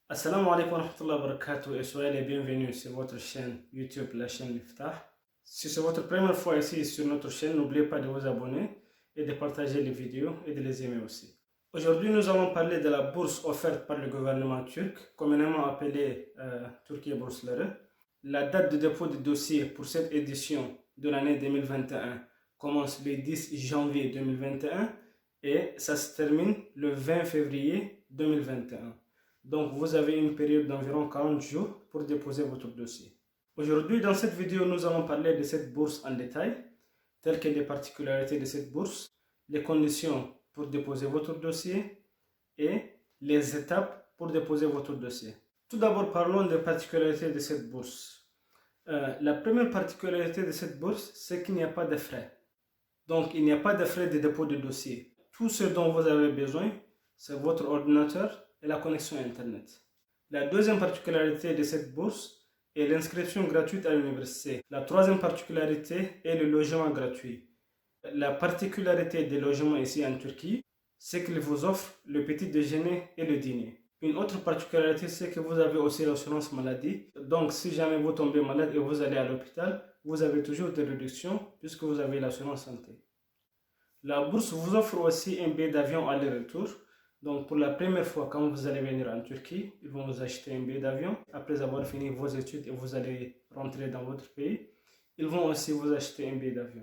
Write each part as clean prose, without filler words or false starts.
Assalamu alaikum wa rahmatullahi wa barakatuh et soyez les bienvenus sur votre chaîne YouTube, la chaîne Miftah. Si c'est votre première fois ici sur notre chaîne, n'oubliez pas de vous abonner et de partager les vidéos et de les aimer aussi. Aujourd'hui, nous allons parler de la bourse offerte par le gouvernement turc, communément appelée Turquie Bourslere. La date de dépôt de dossier pour cette édition de l'année 2021 commence le 10 janvier 2021 et ça se termine le 20 février 2021. Donc, vous avez une période d'environ 40 jours pour déposer votre dossier. Aujourd'hui, dans cette vidéo, nous allons parler de cette bourse en détail, telles que les particularités de cette bourse, les conditions pour déposer votre dossier et les étapes pour déposer votre dossier. Tout d'abord, parlons des particularités de cette bourse. La première particularité de cette bourse, c'est qu'il n'y a pas de frais. Donc, il n'y a pas de frais de dépôt de dossier. Tout ce dont vous avez besoin, c'est votre ordinateur et la connexion Internet. La deuxième particularité de cette bourse est l'inscription gratuite à l'université. La troisième particularité est le logement gratuit. La particularité des logements ici en Turquie, c'est qu'ils vous offrent le petit déjeuner et le dîner. Une autre particularité, c'est que vous avez aussi l'assurance maladie. Donc, si jamais vous tombez malade et vous allez à l'hôpital, vous avez toujours des réductions puisque vous avez l'assurance santé. La bourse vous offre aussi un billet d'avion aller-retour. Donc, pour la première fois, quand vous allez venir en Turquie, ils vont vous acheter un billet d'avion. Après avoir fini vos études et vous allez rentrer dans votre pays, ils vont aussi vous acheter un billet d'avion.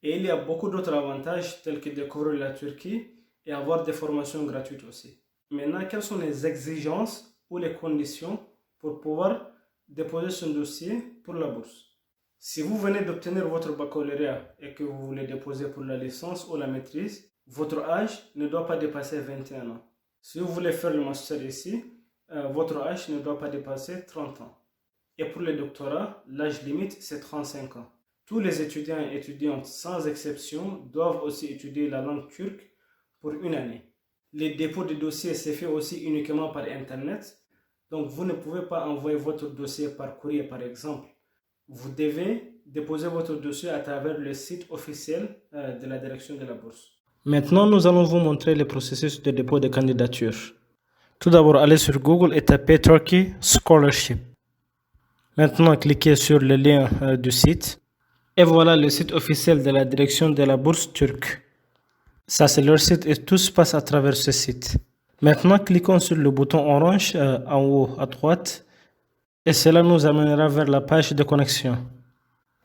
Et il y a beaucoup d'autres avantages tels que découvrir la Turquie et avoir des formations gratuites aussi. Maintenant, quelles sont les exigences ou les conditions pour pouvoir déposer son dossier pour la bourse? Si vous venez d'obtenir votre baccalauréat et que vous voulez déposer pour la licence ou la maîtrise, votre âge ne doit pas dépasser 21 ans. Si vous voulez faire le master ici, votre âge ne doit pas dépasser 30 ans. Et pour le doctorat, l'âge limite c'est 35 ans. Tous les étudiants et étudiantes sans exception doivent aussi étudier la langue turque pour une année. Les dépôts de dossiers se fait aussi uniquement par Internet. Donc vous ne pouvez pas envoyer votre dossier par courrier par exemple. Vous devez déposer votre dossier à travers le site officiel de la direction de la bourse. Maintenant, nous allons vous montrer le processus de dépôt de candidature. Tout d'abord, allez sur Google et tapez Turkey Scholarship. Maintenant, cliquez sur le lien du site. Et voilà le site officiel de la direction de la bourse turque. Ça, c'est leur site et tout se passe à travers ce site. Maintenant, cliquons sur le bouton orange en haut à droite. Et cela nous amènera vers la page de connexion.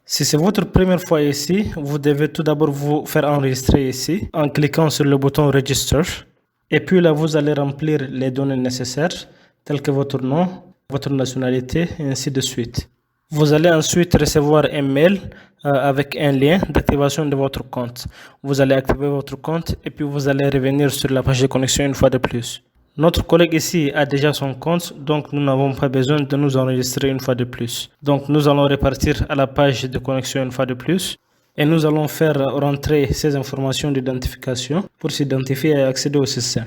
Si c'est votre première fois ici, vous devez tout d'abord vous faire enregistrer ici en cliquant sur le bouton Register. Et puis là, vous allez remplir les données nécessaires, telles que votre nom, votre nationalité, et ainsi de suite. Vous allez ensuite recevoir un mail avec un lien d'activation de votre compte. Vous allez activer votre compte et puis vous allez revenir sur la page de connexion une fois de plus. Notre collègue ici a déjà son compte, donc nous n'avons pas besoin de nous enregistrer une fois de plus. Donc nous allons repartir à la page de connexion une fois de plus et nous allons faire rentrer ces informations d'identification pour s'identifier et accéder au système.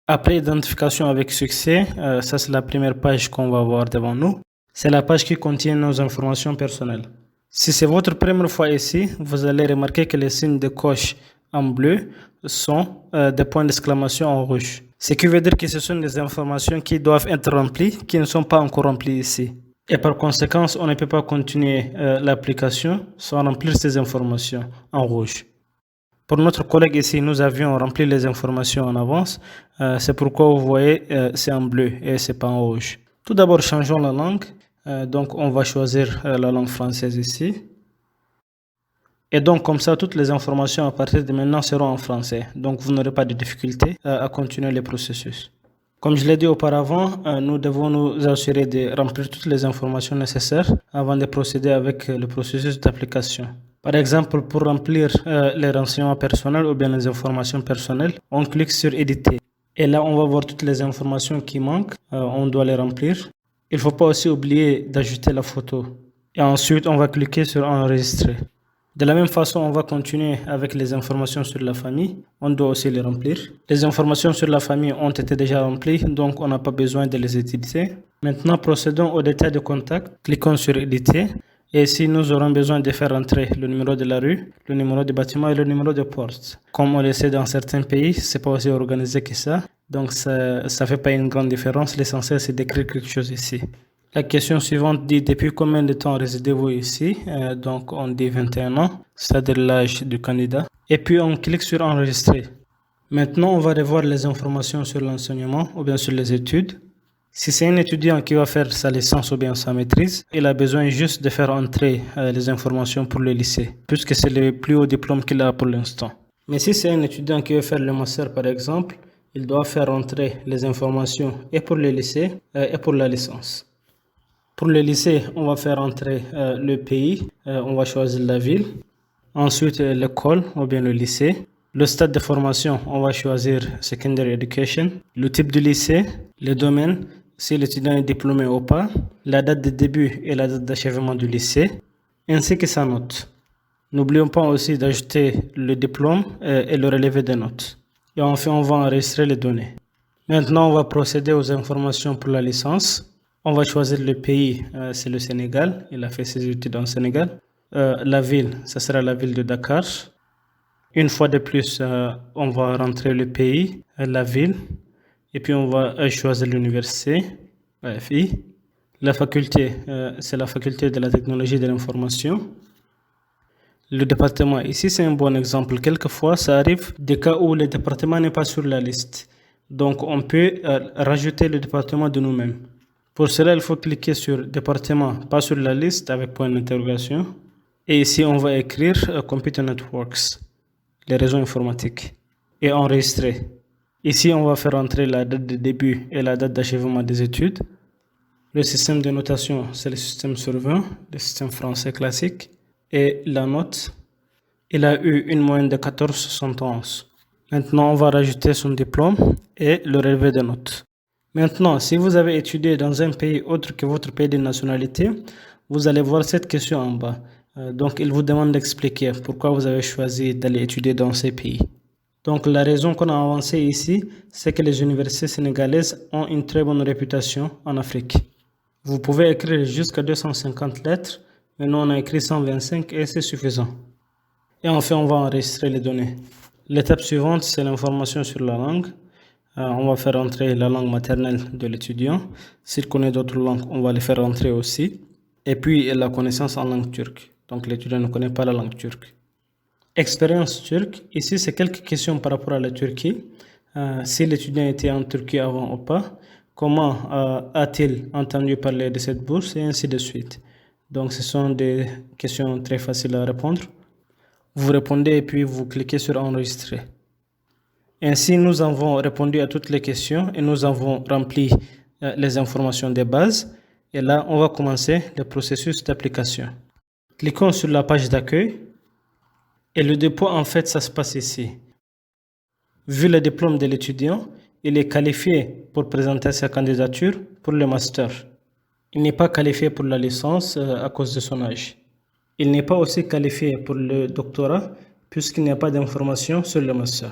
Après identification avec succès, ça c'est la première page qu'on va voir devant nous. C'est la page qui contient nos informations personnelles. Si c'est votre première fois ici, vous allez remarquer que les signes de coche en bleu sont des points d'exclamation en rouge. Ce qui veut dire que ce sont des informations qui doivent être remplies, qui ne sont pas encore remplies ici. Et par conséquent, on ne peut pas continuer l'application sans remplir ces informations en rouge. Pour notre collègue ici, nous avions rempli les informations en avance. C'est pourquoi vous voyez, c'est en bleu et c'est pas en rouge. Tout d'abord, changeons la langue. Donc, on va choisir la langue française ici. Et donc, comme ça, toutes les informations à partir de maintenant seront en français. Donc, vous n'aurez pas de difficulté à continuer le processus. Comme je l'ai dit auparavant, nous devons nous assurer de remplir toutes les informations nécessaires avant de procéder avec le processus d'application. Par exemple, pour remplir les renseignements personnels ou bien les informations personnelles, on clique sur Éditer. Et là, on va voir toutes les informations qui manquent. On doit les remplir. Il ne faut pas aussi oublier d'ajouter la photo. Et ensuite, on va cliquer sur Enregistrer. De la même façon, on va continuer avec les informations sur la famille. On doit aussi les remplir. Les informations sur la famille ont été déjà remplies, donc on n'a pas besoin de les éditer. Maintenant, procédons au détail de contact. Cliquons sur Éditer. Et ici, nous aurons besoin de faire entrer le numéro de la rue, le numéro du bâtiment et le numéro de porte. Comme on le sait dans certains pays, c'est pas aussi organisé que ça. Donc ça fait pas une grande différence. L'essentiel, c'est d'écrire quelque chose ici. La question suivante dit: depuis combien de temps résidez-vous ici? Donc on dit 21 ans, c'est-à-dire l'âge du candidat. Et puis on clique sur enregistrer. Maintenant, on va revoir les informations sur l'enseignement ou bien sur les études. Si c'est un étudiant qui va faire sa licence ou bien sa maîtrise, il a besoin juste de faire entrer les informations pour le lycée, puisque c'est le plus haut diplôme qu'il a pour l'instant. Mais si c'est un étudiant qui veut faire le master par exemple, il doit faire entrer les informations et pour le lycée et pour la licence. Pour le lycée, on va faire entrer le pays, on va choisir la ville, ensuite l'école ou bien le lycée. Le stade de formation, on va choisir Secondary Education, le type de lycée, le domaine, si l'étudiant est diplômé ou pas, la date de début et la date d'achèvement du lycée, ainsi que sa note. N'oublions pas aussi d'ajouter le diplôme et le relevé des notes. Et enfin, on va enregistrer les données. Maintenant, on va procéder aux informations pour la licence. On va choisir le pays, c'est le Sénégal. Il a fait ses études en Sénégal. La ville, ce sera la ville de Dakar. Une fois de plus, on va rentrer le pays, la ville, et puis on va choisir l'université, la FI. La faculté, c'est la faculté de la technologie de l'information. Le département, ici c'est un bon exemple. Quelquefois, ça arrive des cas où le département n'est pas sur la liste. Donc, on peut rajouter le département de nous-mêmes. Pour cela, il faut cliquer sur département, pas sur la liste avec point d'interrogation. Et ici, on va écrire Computer Networks, les réseaux informatiques, et enregistrer. Ici, on va faire entrer la date de début et la date d'achèvement des études. Le système de notation, c'est le système sur 20, le système français classique. Et la note, il a eu une moyenne de 14,71. Maintenant, on va rajouter son diplôme et le relevé de notes. Maintenant, si vous avez étudié dans un pays autre que votre pays de nationalité, vous allez voir cette question en bas. Donc, il vous demande d'expliquer pourquoi vous avez choisi d'aller étudier dans ces pays. Donc, la raison qu'on a avancée ici, c'est que les universités sénégalaises ont une très bonne réputation en Afrique. Vous pouvez écrire jusqu'à 250 lettres, mais nous on a écrit 125 et c'est suffisant. Et enfin, on va enregistrer les données. L'étape suivante, c'est l'information sur la langue. On va faire entrer la langue maternelle de l'étudiant. S'il connaît d'autres langues, on va les faire entrer aussi. Et puis, la connaissance en langue turque. Donc, l'étudiant ne connaît pas la langue turque. Expérience turque. Ici, c'est quelques questions par rapport à la Turquie. Si l'étudiant était en Turquie avant ou pas. Comment a-t-il entendu parler de cette bourse et ainsi de suite. Donc, ce sont des questions très faciles à répondre. Vous répondez et puis vous cliquez sur enregistrer. Ainsi, nous avons répondu à toutes les questions et nous avons rempli les informations de base. Et là, on va commencer le processus d'application. Cliquons sur la page d'accueil. Et le dépôt, en fait, ça se passe ici. Vu le diplôme de l'étudiant, il est qualifié pour présenter sa candidature pour le master. Il n'est pas qualifié pour la licence à cause de son âge. Il n'est pas aussi qualifié pour le doctorat puisqu'il n'y a pas d'informations sur le master.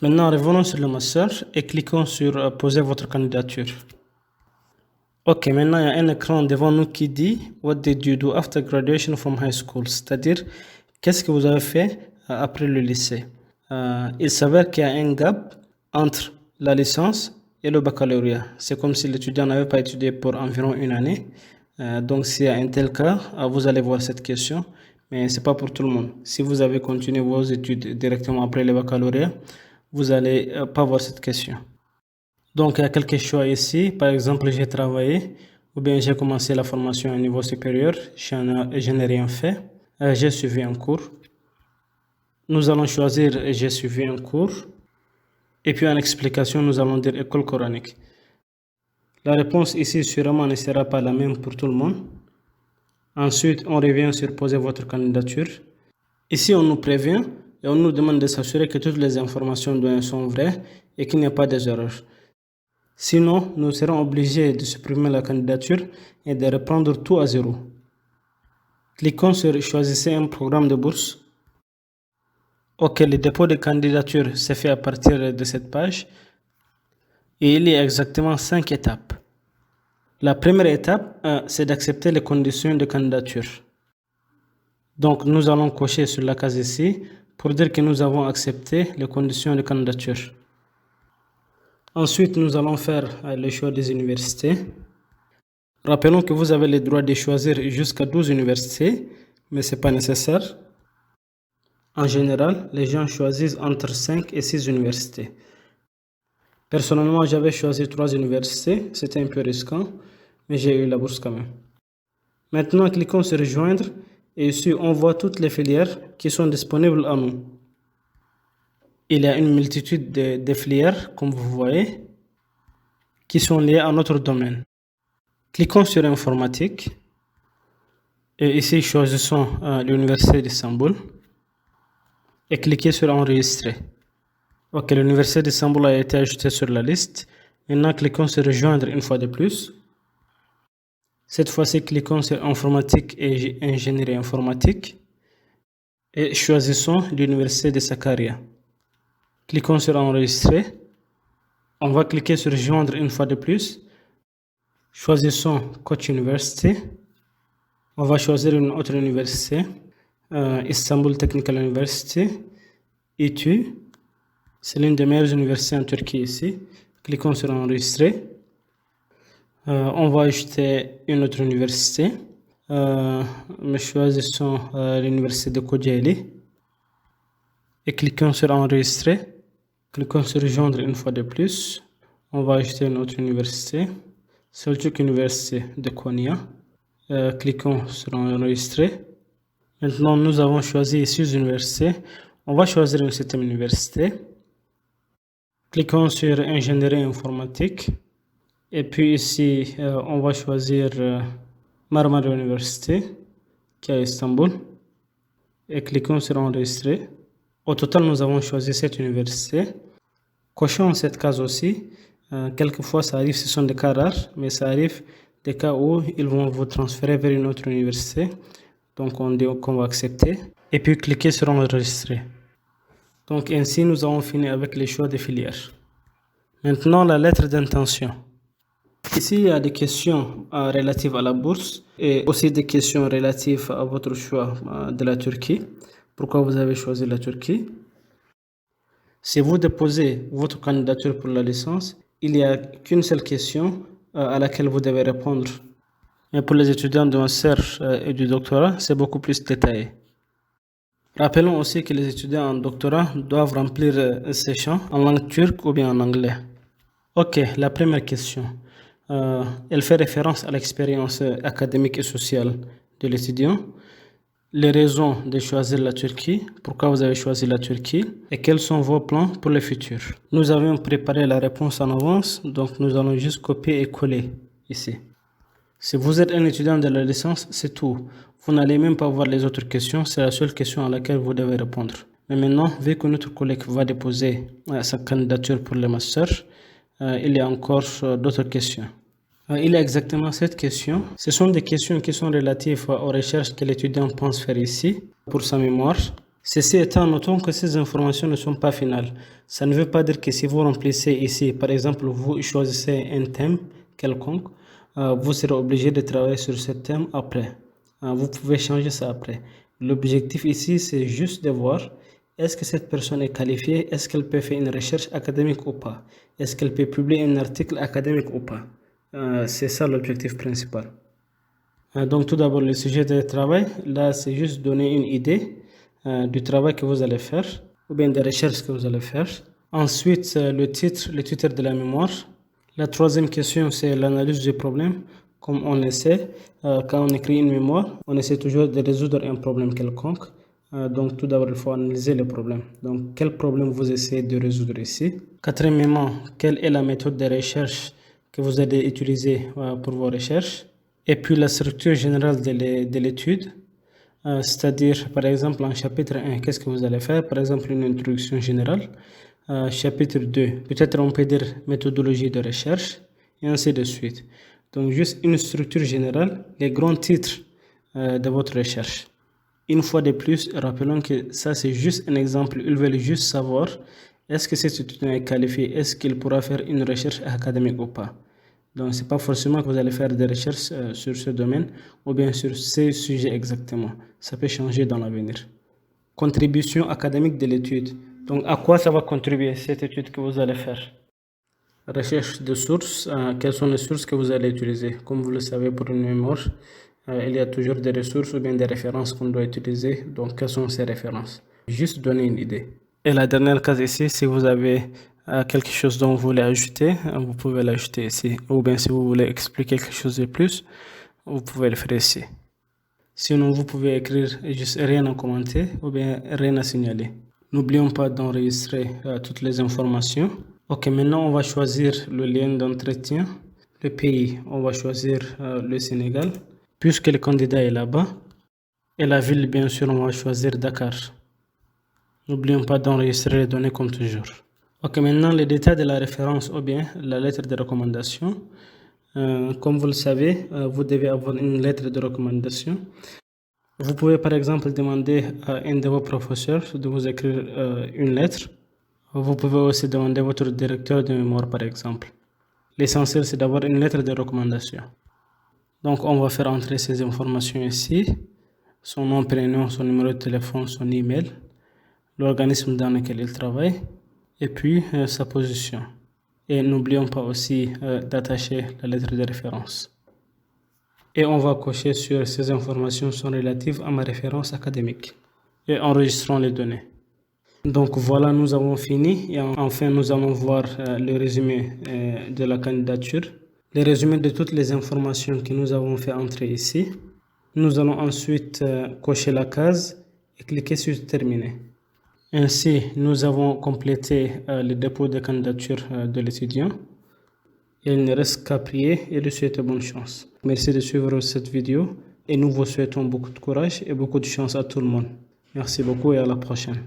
Maintenant, revenons sur le master et cliquons sur poser votre candidature. Ok, maintenant il y a un écran devant nous qui dit What did you do after graduation from high school? C'est-à-dire, qu'est-ce que vous avez fait après le lycée? Il s'avère qu'il y a un gap entre la licence et le baccalauréat. C'est comme si l'étudiant n'avait pas étudié pour environ une année. Donc, s'il y a un tel cas, vous allez voir cette question, mais ce n'est pas pour tout le monde. Si vous avez continué vos études directement après le baccalauréat, vous n'allez pas voir cette question. Donc, il y a quelques choix ici. Par exemple, j'ai travaillé ou bien j'ai commencé la formation à un niveau supérieur. Je n'ai rien fait. J'ai suivi un cours. Nous allons choisir j'ai suivi un cours. Et puis en explication, nous allons dire école coranique. La réponse ici sûrement ne sera pas la même pour tout le monde. Ensuite, on revient sur poser votre candidature. Ici, on nous prévient et on nous demande de s'assurer que toutes les informations données sont vraies et qu'il n'y a pas d'erreurs. Sinon, nous serons obligés de supprimer la candidature et de reprendre tout à zéro. Cliquons sur choisissez un programme de bourse. Ok, le dépôt de candidature s'est fait à partir de cette page. Et il y a exactement 5 étapes. La première étape, c'est d'accepter les conditions de candidature. Donc, nous allons cocher sur la case ici pour dire que nous avons accepté les conditions de candidature. Ensuite, nous allons faire le choix des universités. Rappelons que vous avez le droit de choisir jusqu'à 12 universités, mais ce n'est pas nécessaire. En général, les gens choisissent entre 5 et 6 universités. Personnellement, j'avais choisi 3 universités. C'était un peu risquant, mais j'ai eu la bourse quand même. Maintenant, cliquons sur Rejoindre et ici, on voit toutes les filières qui sont disponibles à nous. Il y a une multitude de filières, comme vous voyez, qui sont liées à notre domaine. Cliquons sur Informatique et ici, choisissons l'Université d'Istanbul et cliquez sur Enregistrer. Ok, l'Université d'Istanbul a été ajoutée sur la liste. Maintenant, cliquons sur Rejoindre une fois de plus. Cette fois-ci, cliquons sur Informatique et Ingénierie informatique et choisissons l'Université de Sakarya. Cliquons sur Enregistrer. On va cliquer sur Joindre une fois de plus. Choisissons Koç University. On va choisir une autre université. Istanbul Technical University. İTÜ. C'est l'une des meilleures universités en Turquie ici. Cliquons sur Enregistrer. On va ajouter une autre université. Nous choisissons l'université de Kocaeli. Et cliquons sur Enregistrer. Cliquons sur Rejoindre une fois de plus. On va ajouter une autre université. Selçuk Université de Konya. Cliquons sur Enregistrer. Maintenant, nous avons choisi 6 universités. On va choisir une 7e université. Cliquons sur Ingénierie informatique. Et puis ici, on va choisir Marmara University, qui est à Istanbul. Et cliquons sur Enregistrer. Au total, nous avons choisi cette université. Cochons cette case aussi. Quelquefois, ça arrive, ce sont des cas rares, mais ça arrive des cas où ils vont vous transférer vers une autre université. Donc, on dit qu'on va accepter. Et puis, cliquez sur Enregistrer. Donc, ainsi, nous avons fini avec les choix des filières. Maintenant, la lettre d'intention. Ici, il y a des questions relatives à la bourse et aussi des questions relatives à votre choix de la Turquie. Pourquoi vous avez choisi la Turquie? Si vous déposez votre candidature pour la licence, il n'y a qu'une seule question à laquelle vous devez répondre. Mais pour les étudiants de master et du doctorat, c'est beaucoup plus détaillé. Rappelons aussi que les étudiants en doctorat doivent remplir ces champs en langue turque ou bien en anglais. Ok, la première question. Elle fait référence à l'expérience académique et sociale de l'étudiant. Les raisons de choisir la Turquie, pourquoi vous avez choisi la Turquie et quels sont vos plans pour le futur. Nous avions préparé la réponse en avance, donc nous allons juste copier et coller ici. Si vous êtes un étudiant de la licence, c'est tout. Vous n'allez même pas voir les autres questions, c'est la seule question à laquelle vous devez répondre. Mais maintenant, vu que notre collègue va déposer sa candidature pour le master, il y a encore d'autres questions. Il y a exactement cette question. Ce sont des questions qui sont relatives aux recherches que l'étudiant pense faire ici pour sa mémoire. Ceci étant, notons que ces informations ne sont pas finales. Ça ne veut pas dire que si vous remplissez ici, par exemple, vous choisissez un thème quelconque, vous serez obligé de travailler sur ce thème après. Vous pouvez changer ça après. L'objectif ici, c'est juste de voir est-ce que cette personne est qualifiée, est-ce qu'elle peut faire une recherche académique ou pas, est-ce qu'elle peut publier un article académique ou pas. C'est ça l'objectif principal. Donc tout d'abord le sujet de travail, là c'est juste donner une idée du travail que vous allez faire ou bien des recherches que vous allez faire. Ensuite le titre de la mémoire. La troisième question c'est l'analyse du problème. Comme on le sait, quand on écrit une mémoire, on essaie toujours de résoudre un problème quelconque. Donc tout d'abord il faut analyser le problème. Donc quel problème vous essayez de résoudre ici? Quatrièmement, quelle est la méthode de recherche que vous allez utiliser pour vos recherches, et puis la structure générale de l'étude, c'est-à-dire par exemple en chapitre 1, qu'est-ce que vous allez faire, par exemple une introduction générale, chapitre 2, peut-être on peut dire méthodologie de recherche, et ainsi de suite. Donc juste une structure générale, les grands titres de votre recherche. Une fois de plus, rappelons que ça c'est juste un exemple, ils veulent juste savoir est-ce que cet étudiant est qualifié, est-ce qu'il pourra faire une recherche académique ou pas. Donc ce n'est pas forcément que vous allez faire des recherches sur ce domaine ou bien sur ces sujets exactement. Ça peut changer dans l'avenir. Contribution académique de l'étude. Donc à quoi ça va contribuer cette étude que vous allez faire? Recherche de sources. Quelles sont les sources que vous allez utiliser? Comme vous le savez, pour une mémoire, il y a toujours des ressources ou bien des références qu'on doit utiliser. Donc, quelles sont ces références? Juste donner une idée. Et la dernière case ici, si vous avez quelque chose dont vous voulez ajouter, vous pouvez l'ajouter ici. Ou bien si vous voulez expliquer quelque chose de plus, vous pouvez le faire ici. Sinon, vous pouvez écrire juste rien à commenter ou bien rien à signaler. N'oublions pas d'enregistrer toutes les informations. Ok, maintenant on va choisir le lien d'entretien. Le pays, on va choisir le Sénégal, puisque le candidat est là-bas. Et la ville, bien sûr, on va choisir Dakar. N'oublions pas d'enregistrer les données comme toujours. Ok, maintenant les détails de la référence ou bien la lettre de recommandation. Comme vous le savez, vous devez avoir une lettre de recommandation. Vous pouvez par exemple demander à un de vos professeurs de vous écrire une lettre. Vous pouvez aussi demander à votre directeur de mémoire par exemple. L'essentiel c'est d'avoir une lettre de recommandation. Donc on va faire entrer ces informations ici. Son nom, prénom, son numéro de téléphone, son email, l'organisme dans lequel il travaille et puis sa position. Et n'oublions pas aussi d'attacher la lettre de référence. Et on va cocher sur ces informations sont relatives à ma référence académique. Et enregistrons les données. Donc voilà, nous avons fini. Et enfin, nous allons voir le résumé de la candidature. Le résumé de toutes les informations que nous avons fait entrer ici. Nous allons ensuite cocher la case et cliquer sur Terminer. Ainsi, nous avons complété le dépôt de candidature de l'étudiant. Il ne reste qu'à prier et lui souhaiter bonne chance. Merci de suivre cette vidéo et nous vous souhaitons beaucoup de courage et beaucoup de chance à tout le monde. Merci beaucoup et à la prochaine.